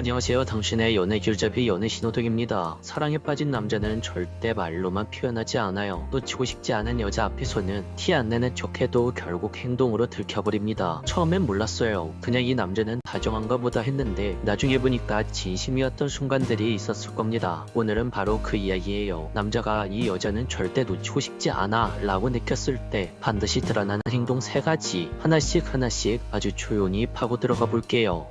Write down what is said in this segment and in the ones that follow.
안녕하세요. 당신의 연애 길잡이 연애 신호등입니다. 사랑에 빠진 남자는 절대 말로만 표현하지 않아요. 놓치고 싶지 않은 여자 앞에서는 티 안 내는 척해도 결국 행동으로 들켜버립니다. 처음엔 몰랐어요. 그냥 이 남자는 다정한가 보다 했는데 나중에 보니까 진심이었던 순간들이 있었을 겁니다. 오늘은 바로 그 이야기예요. 남자가 이 여자는 절대 놓치고 싶지 않아 라고 느꼈을 때 반드시 드러나는 행동 3가지 하나씩 아주 조용히 파고 들어가 볼게요.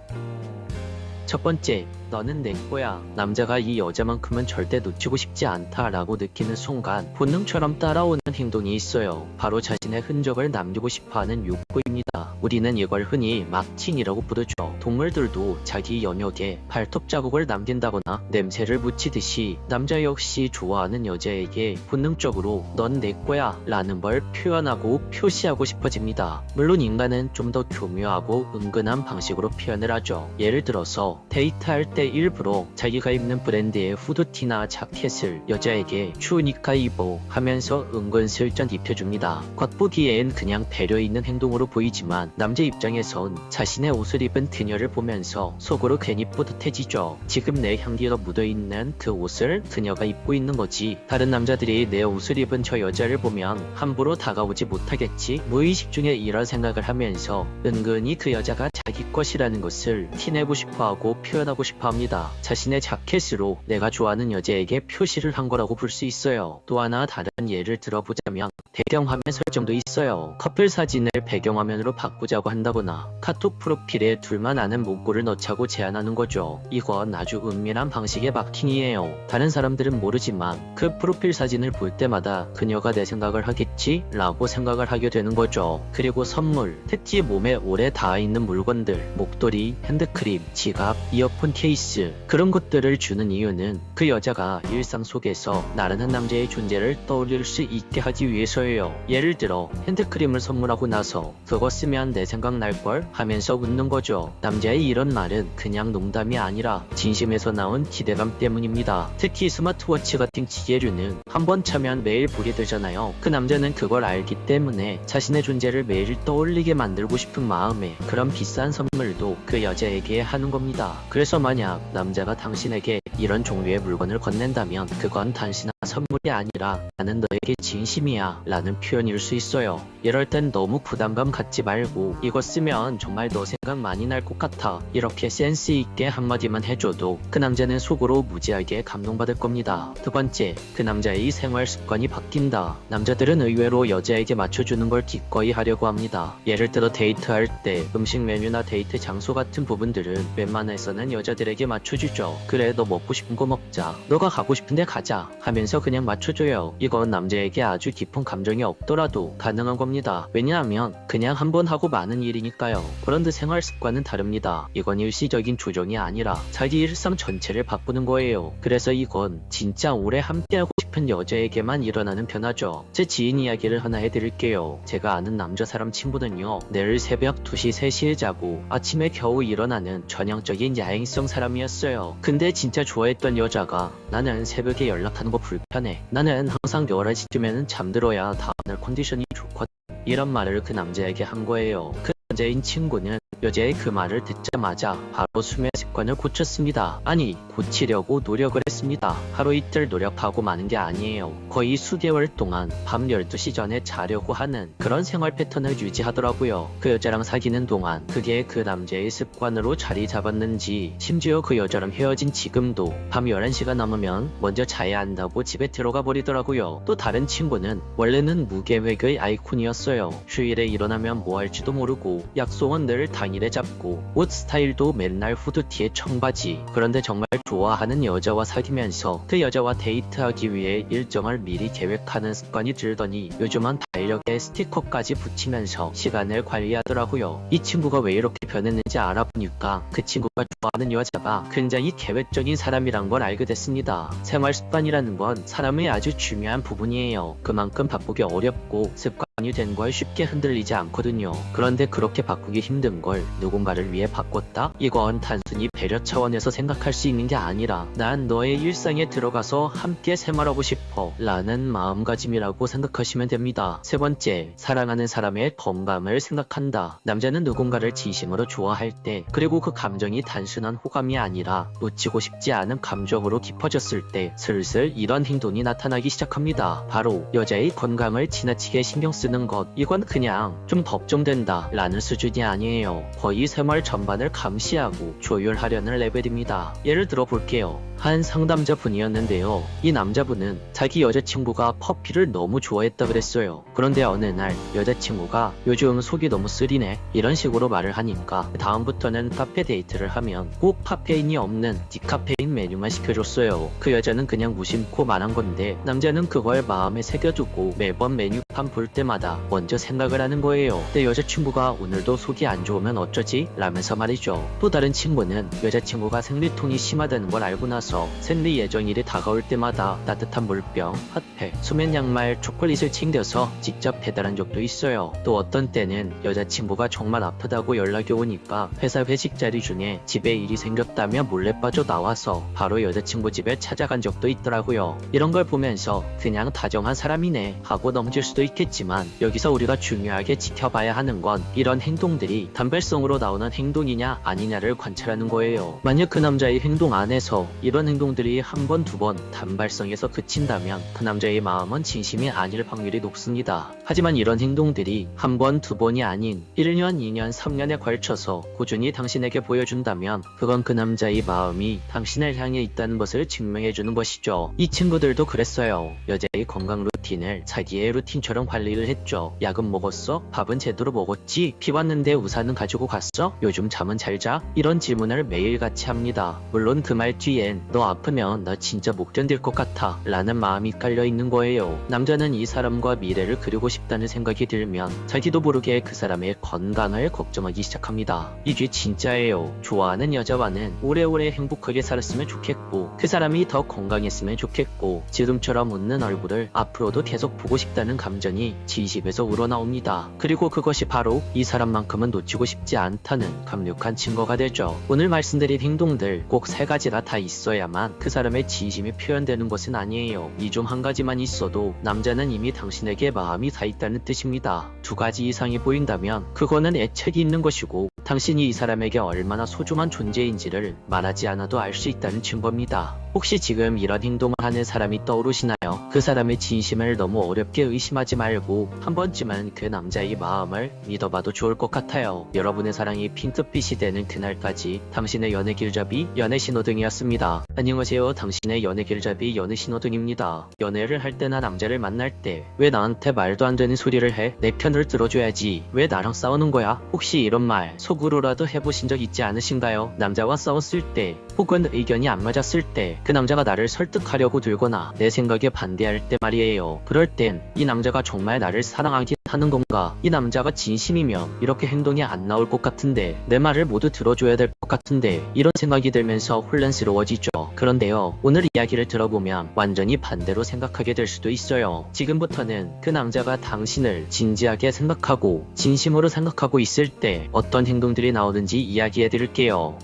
첫 번째, 너는 내 거야. 남자가 이 여자만큼은 절대 놓치고 싶지 않다라고 느끼는 순간 본능처럼 따라오는 행동이 있어요. 바로 자신의 흔적을 남기고 싶어하는 욕구입니다. 우리는 이걸 흔히 마킹이라고 부르죠. 동물들도 자기 연욕에 발톱 자국을 남긴다거나 냄새를 묻히듯이 남자 역시 좋아하는 여자에게 본능적으로 넌 내 거야 라는 걸 표현하고 표시하고 싶어집니다. 물론 인간은 좀 더 교묘하고 은근한 방식으로 표현을 하죠. 예를 들어서 데이트할 때 일부러 자기가 입는 브랜드의 후드티나 자켓을 여자에게 추우니까 입어 하면서 은근슬쩍 입혀줍니다. 겉보기엔 그냥 배려 있는 행동으로 보이지만 남자 입장에선 자신의 옷을 입은 그녀를 보면서 속으로 괜히 뿌듯해지죠. 지금 내 향기가 묻어있는 그 옷을 그녀가 입고 있는 거지. 다른 남자들이 내 옷을 입은 저 여자를 보면 함부로 다가오지 못하겠지. 무의식 중에 이런 생각을 하면서 은근히 그 여자가 자기 것이라는 것을 티내고 싶어하고 표현하고 싶어합니다. 자신의 자켓으로 내가 좋아하는 여자에게 표시를 한 거라고 볼 수 있어요. 또 하나 다른 예를 들어보자면 배경화면 설정도 있어요. 커플 사진을 배경화면으로 바꾸자고 한다거나 카톡 프로필에 둘만 아는 문구를 넣자고 제안하는 거죠. 이건 아주 은밀한 방식의 마킹이에요. 다른 사람들은 모르지만 그 프로필 사진을 볼 때마다 그녀가 내 생각을 하겠지? 라고 생각을 하게 되는 거죠. 그리고 선물, 특히 몸에 오래 닿아있는 물건들, 목도리, 핸드크림, 지갑, 이어폰 케이스 그런 것들을 주는 이유는 그 여자가 일상 속에서 나라는 남자의 존재를 떠올릴 수 있게 하기 위해서예요. 예를 들어 핸드크림을 선물하고 나서 그거 쓰면 내 생각 날걸 하면서 웃는 거죠. 남자의 이런 말은 그냥 농담이 아니라 진심에서 나온 기대감 때문입니다. 특히 스마트워치 같은 기계류는 한번 차면 매일 보게 되잖아요. 그 남자는 그걸 알기 때문에 자신의 존재를 매일 떠올리게 만들고 싶은 마음에 그런 비싼 선물도 그 여자에게 하는 겁니다. 그래서 만약 남자가 당신에게 이런 종류의 물건을 건넨다면 그건 단순한 선물이 아니라 나는 너에게 진심이야 라는 표현일 수 있어요. 이럴 땐 너무 부담감 갖지 말고 이거 쓰면 정말 너 생각 많이 날 것 같아 이렇게 센스 있게 한마디만 해줘도 그 남자는 속으로 무지하게 감동받을 겁니다. 두 번째, 그 남자의 생활 습관이 바뀐다. 남자들은 의외로 여자에게 맞춰주는 걸 기꺼이 하려고 합니다. 예를 들어 데이트할 때 음식 메뉴나 데이트 장소 같은 부분들은 웬만해서는 여자들에게 맞춰주죠. 그래 너 먹고 싶은 거 먹자, 너가 가고 싶은데 가자 하면서 그냥 맞춰줘요. 이건 남자에게 아주 깊은 감정이 없더라도 가능한 겁니다. 왜냐하면 그냥 한번 하고 마는 일이니까요. 그런데 생활 습관은 다릅니다. 이건 일시적인 조정이 아니라 자기 일상 전체를 바꾸는 거예요. 그래서 이건 진짜 오래 함께하고 싶은 여자에게만 일어나는 변화죠. 제 지인 이야기를 하나 해드릴게요. 제가 아는 남자 사람 친구는요, 내일 새벽 2시 3시에 자고 아침에 겨우 일어나는 전형적인 야행성 사람이었어요. 근데 진짜 좋아했던 여자가 나는 새벽에 연락하는 거 불편해, 나는 항상 11시쯤에는 잠들어야 다음날 컨디션이 좋거든, 이런 말을 그 남자에게 한 거예요. 그 남자인 친구는 여자의 그 말을 듣자마자 바로 수면 습관을 고쳤습니다. 아니, 고치려고 노력을 했습니다. 하루 이틀 노력하고 마는 게 아니에요. 거의 수개월 동안 밤 12시 전에 자려고 하는 그런 생활 패턴을 유지하더라고요. 그 여자랑 사귀는 동안 그게 그 남자의 습관으로 자리 잡았는지 심지어 그 여자랑 헤어진 지금도 밤 11시가 넘으면 먼저 자야 한다고 집에 들어가 버리더라고요. 또 다른 친구는 원래는 무계획의 아이콘이었어요. 휴일에 일어나면 뭐 할지도 모르고 약속은 늘 당일에 잡고 옷 스타일도 맨날 후드티에 청바지. 그런데 정말 좋아하는 여자와 사귀면서 그 여자와 데이트하기 위해 일정을 미리 계획하는 습관이 들더니 요즘은 달력에 스티커까지 붙이면서 시간을 관리하더라고요. 이 친구가 왜 이렇게 변했는지 알아보니까 그 친구가 좋아하는 여자가 굉장히 계획적인 사람이란 걸 알게 됐습니다. 생활 습관이라는 건 사람의 아주 중요한 부분이에요. 그만큼 바꾸기 어렵고 습관이 된 걸 쉽게 흔들리지 않거든요. 그런데 그렇게 바꾸기 힘든 걸 걸 누군가를 위해 바꿨다? 이건 단순히 배려 차원에서 생각할 수 있는 게 아니라 난 너의 일상에 들어가서 함께 생활하고 싶어 라는 마음가짐이라고 생각하시면 됩니다. 세 번째, 사랑하는 사람의 건강을 생각한다. 남자는 누군가를 진심으로 좋아할 때, 그리고 그 감정이 단순한 호감이 아니라 놓치고 싶지 않은 감정으로 깊어졌을 때 슬슬 이런 행동이 나타나기 시작합니다. 바로 여자의 건강을 지나치게 신경 쓰는 것. 이건 그냥 좀 걱정된다 라는 수준이 아니에요. 거의 생활 전반을 감시하고 조율하려는 레벨입니다. 예를 들어 볼게요. 한 상담자 분이었는데요. 이 남자분은 자기 여자친구가 커피를 너무 좋아했다 그랬어요. 그런데 어느 날 여자친구가 요즘 속이 너무 쓰리네 이런 식으로 말을 하니까 다음부터는 카페 데이트를 하면 꼭 카페인이 없는 디카페인 메뉴만 시켜줬어요. 그 여자는 그냥 무심코 말한 건데 남자는 그걸 마음에 새겨두고 매번 메뉴판 볼 때마다 먼저 생각을 하는 거예요. 내 여자친구가 오늘도 속이 안 좋으면 어쩌지? 라면서 말이죠. 또 다른 친구는 여자친구가 생리통이 심하다는 걸 알고 나서 생리 예정일이 다가올 때마다 따뜻한 물병, 핫팩, 수면 양말, 초콜릿을 챙겨서 직접 배달한 적도 있어요. 또 어떤 때는 여자친구가 정말 아프다고 연락이 오니까 회사 회식 자리 중에 집에 일이 생겼다며 몰래 빠져나와서 바로 여자친구 집에 찾아간 적도 있더라고요. 이런 걸 보면서 그냥 다정한 사람이네 하고 넘길 수도 있겠지만 여기서 우리가 중요하게 지켜봐야 하는 건 이런 행동들이 단발성으로 나오는 행동이냐 아니냐를 관찰하는 거예요. 만약 그 남자의 행동 안에서 이런 행동들이 한 번, 두 번 단발성에서 그친다면 그 남자의 마음은 진심이 아닐 확률이 높습니다. 하지만 이런 행동들이 한 번, 두 번이 아닌 1년, 2년, 3년에 걸쳐서 꾸준히 당신에게 보여준다면 그건 그 남자의 마음이 당신을 향해 있다는 것을 증명해주는 것이죠. 이 친구들도 그랬어요. 여자의 건강 루틴을 자기의 루틴처럼 관리를 했죠. 약은 먹었어? 밥은 제대로 먹었지? 비 왔는데 우산은 가지고 갔어? 요즘 잠은 잘 자? 이런 질문을 매일같이 합니다. 물론 그 말 뒤엔 너 아프면 나 진짜 못 견딜 것 같아 라는 마음이 깔려있는 거예요. 남자는 이 사람과 미래를 그리고 싶다는 생각이 들면 자기도 모르게 그 사람의 건강을 걱정하기 시작합니다. 이게 진짜예요. 좋아하는 여자와는 오래오래 행복하게 살았으면 좋겠고 그 사람이 더 건강했으면 좋겠고 지금처럼 웃는 얼굴을 앞으로도 계속 보고 싶다는 감정이 진심에서 우러나옵니다. 그리고 그것이 바로 이 사람만큼은 놓치고 싶지 않다는 강력한 증거가 되죠. 오늘 말씀드린 행동들 꼭 세 가지가 다 있어야만 그 사람의 진심이 표현되는 것은 아니에요. 이 중 한 가지만 있어도 남자는 이미 당신에게 마음이 다 있다는 뜻입니다. 두 가지 이상이 보인다면 그거는 애착이 있는 것이고 당신이 이 사람에게 얼마나 소중한 존재인지를 말하지 않아도 알 수 있다는 증거입니다. 혹시 지금 이런 행동을 하는 사람이 떠오르시나요? 그 사람의 진심을 너무 어렵게 의심하지 말고 한 번쯤은 그 남자의 마음을 믿어봐도 좋을 것 같아요. 여러분의 사랑이 핑크빛이 되는 그날까지 당신의 연애 길잡이 연애 신호등이었습니다. 안녕하세요. 당신의 연애 길잡이 연애 신호등입니다. 연애를 할 때나 남자를 만날 때 왜 나한테 말도 안 되는 소리를 해? 내 편을 들어줘야지. 왜 나랑 싸우는 거야? 혹시 이런 말 속으로라도 해보신 적 있지 않으신가요? 남자와 싸웠을 때 혹은 의견이 안 맞았을 때 그 남자가 나를 설득하려고 들거나 내 생각에 반대할 때 말이에요. 그럴 땐 이 남자가 정말 나를 사랑하긴 하는 건가? 이 남자가 진심이면 이렇게 행동이 안 나올 것 같은데 내 말을 모두 들어줘야 될 것 같은데 이런 생각이 들면서 혼란스러워지죠. 그런데요, 오늘 이야기를 들어보면 완전히 반대로 생각하게 될 수도 있어요. 지금부터는 그 남자가 당신을 진지하게 생각하고 진심으로 생각하고 있을 때 어떤 행동들이 나오는지 이야기해 드릴게요.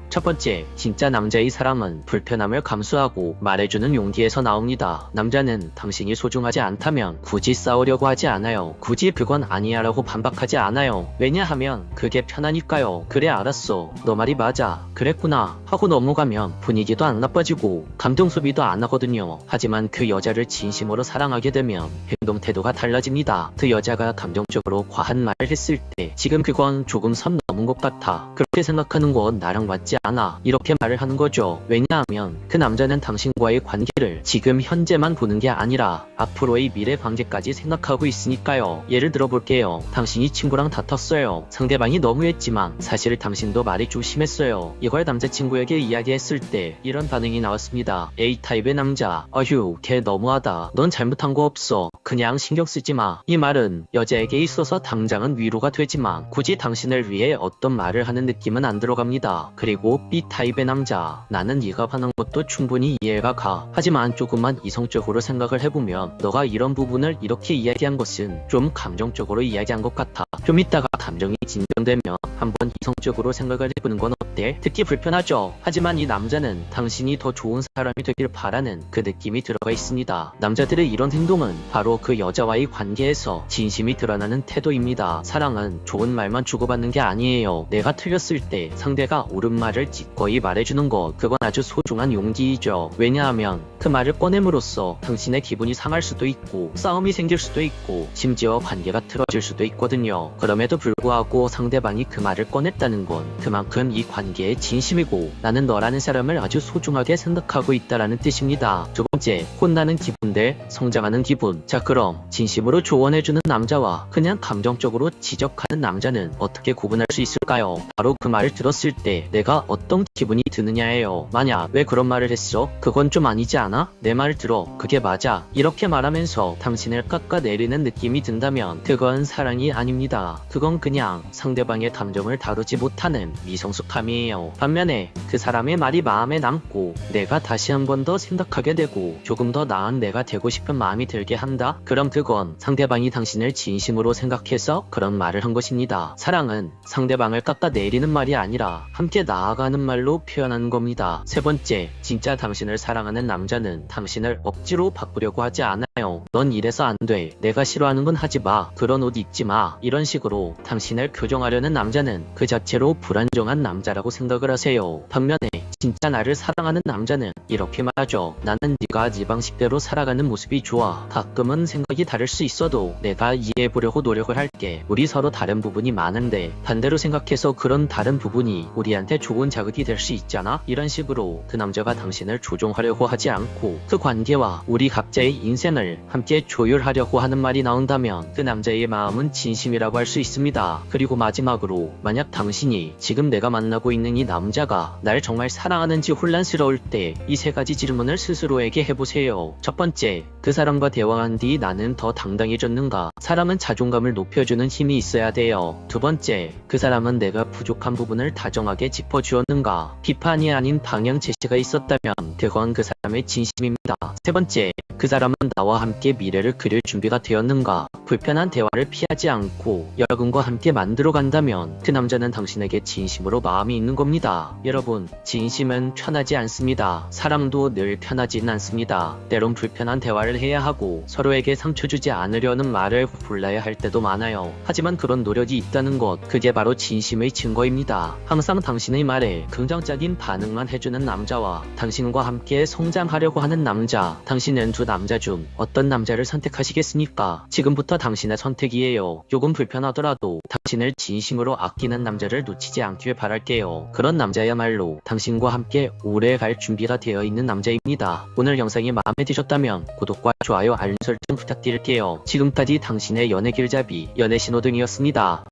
첫 번째, 진짜 남자의 사랑은 불편함을 감수하고 말해주는 용기에서 나옵니다. 남자는 당신이 소중하지 않다면 굳이 싸우려고 하지 않아요. 굳이 그건 아니야 라고 반박하지 않아요. 왜냐하면 그게 편하니까요. 그래 알았어. 너 말이 맞아. 그랬구나. 하고 넘어가면 분위기도 안 나빠지고 감정 소비도 안 하거든요. 하지만 그 여자를 진심으로 사랑하게 되면 행동 태도가 달라집니다. 그 여자가 감정적으로 과한 말을 했을 때 지금 그건 조금 선 넘은 것 같아. 그렇게 생각하는 건 나랑 맞지 않아. 이렇게 말을 하는 거죠. 왜냐하면 그 남자는 당신과의 관계를 지금 현재만 보는 게 아니라 앞으로의 미래 관계까지 생각하고 있으니까요. 예를 들어 볼게요. 당신이 친구랑 다퉜어요. 상대방이 너무했지만 사실 당신도 말이 좀 심했어요. 이걸 남자친구에게 이야기했을 때 이런 반응이 나왔습니다. A타입의 남자, 어휴 걔 너무하다. 넌 잘못한 거 없어. 그냥 신경 쓰지 마. 이 말은 여자에게 있어서 당장은 위로가 되지만 굳이 당신을 위해 어떤 말을 하는 느낌은 느낌은 안 들어갑니다. 그리고 B타입의 남자, 나는 네가 화난 것도 충분히 이해가 가. 하지만 조금만 이성적으로 생각을 해보면 너가 이런 부분을 이렇게 이야기한 것은 좀 감정적으로 이야기한 것 같아. 좀 이따가 감정이 진정되면 한번 이성적으로 생각을 해보는 건 어때? 듣기 불편하죠? 하지만 이 남자는 당신이 더 좋은 사람이 되길 바라는 그 느낌이 들어가 있습니다. 남자들의 이런 행동은 바로 그 여자와의 관계에서 진심이 드러나는 태도입니다. 사랑은 좋은 말만 주고받는 게 아니에요. 내가 틀렸을 때 상대가 옳은 말을 기꺼이 말해주는 것, 그건 아주 소중한 용기이죠. 왜냐하면 그 말을 꺼냄으로써 당신의 기분이 상할 수도 있고 싸움이 생길 수도 있고 심지어 관계가 틀어질 수도 있거든요. 그럼에도 불구하고 상대방이 그 말을 꺼냈다는 건 그만큼 이 관계에 진심이고 나는 너라는 사람을 아주 소중하게 생각하고 있다라는 뜻입니다. 두 번째, 혼나는 기분 대 성장하는 기분. 자, 그럼 진심으로 조언해주는 남자와 그냥 감정적으로 지적하는 남자는 어떻게 구분할 수 있을까요? 바로 그 말을 들었을 때 내가 어떤 기분이 드느냐예요. 만약 왜 그런 말을 했어? 그건 좀 아니지 않아? 내 말 들어. 그게 맞아. 이렇게 말하면서 당신을 깎아내리는 느낌이 든다면 그건 사랑이 아닙니다. 그건 그냥 상대방의 감정을 다루지 못하는 미성숙함이에요. 반면에 그 사람의 말이 마음에 남고 내가 다시 한 번 더 생각하게 되고 조금 더 나은 내가 되고 싶은 마음이 들게 한다? 그럼 그건 상대방이 당신을 진심으로 생각해서 그런 말을 한 것입니다. 사랑은 상대방을 깎아내리는 말이 아니라 함께 나아가는 말로 표현하는 겁니다. 세 번째, 진짜 당신을 사랑하는 남자는 당신을 억지로 바꾸려고 하지 않아요. 넌 이래서 안 돼. 내가 싫어하는 건 하지 마. 그런 옷 입지 마. 이런 식으로 당신을 교정하려는 남자는 그 자체로 불안정한 남자라고 생각을 하세요. 반면에 진짜 나를 사랑하는 남자는 이렇게 말하죠. 나는 네가 네 방식대로 살아가는 모습이 좋아. 가끔은 생각이 다를 수 있어도 내가 이해해보려고 노력을 할게. 우리 서로 다른 부분이 많은데 반대로 생각해서 그런 다른 부분이 우리한테 좋은 자극이 될 수 있잖아. 이런 식으로 그 남자가 당신을 조종하려고 하지 않고 그 관계와 우리 각자의 인생을 함께 조율하려고 하는 말이 나온다면 그 남자의 마음은 진심이라고 할 수 있습니다. 그리고 마지막으로, 만약 당신이 지금 내가 만나고 있는 이 남자가 날 정말 사랑하는지 혼란스러울 때 이 세 가지 질문을 스스로에게 해보세요. 첫 번째, 그 사람과 대화한 뒤 나는 더 당당해졌는가? 사람은 자존감을 높여주는 힘이 있어야 돼요. 두 번째, 그 사람은 내가 부족한 부분을 다정하게 짚어주었는가? 비판이 아닌 방향 제시가 있었다면 그건 그 사람의 진심입니다. 세 번째, 그 사람은 나와 함께 미래를 그릴 준비가 되었는가? 불편한 대화를 피하지 않고 여러분과 함께 만들어 간다면 그 남자는 당신에게 진심으로 마음이 있는 겁니다. 여러분, 진심은 편하지 않습니다. 사람도 늘 편하지는 않습니다. 때론 불편한 대화를 해야 하고 서로에게 상처 주지 않으려는 말을 골라야 할 때도 많아요. 하지만 그런 노력이 있다는 것, 그게 바로 진심의 증거입니다. 항상 당신의 말에 긍정적인 반응만 해주는 남자와 당신과 함께 성장하려고 하는 남자, 당신은 두 남자 중 어떤 남자를 선택하시겠습니까? 지금부터 당신의 선택이에요. 조금 불편하더라도 당신을 진심으로 아끼는 남자를 놓치지 않길 바랄게요. 그런 남자야말로 당신과 함께 오래 갈 준비가 되어 있는 남자입니다. 오늘 영상이 마음에 드셨다면 구독과 좋아요, 알림 설정 부탁드릴게요. 지금까지 당신의 연애 길잡이 연애 신호등이었습니다.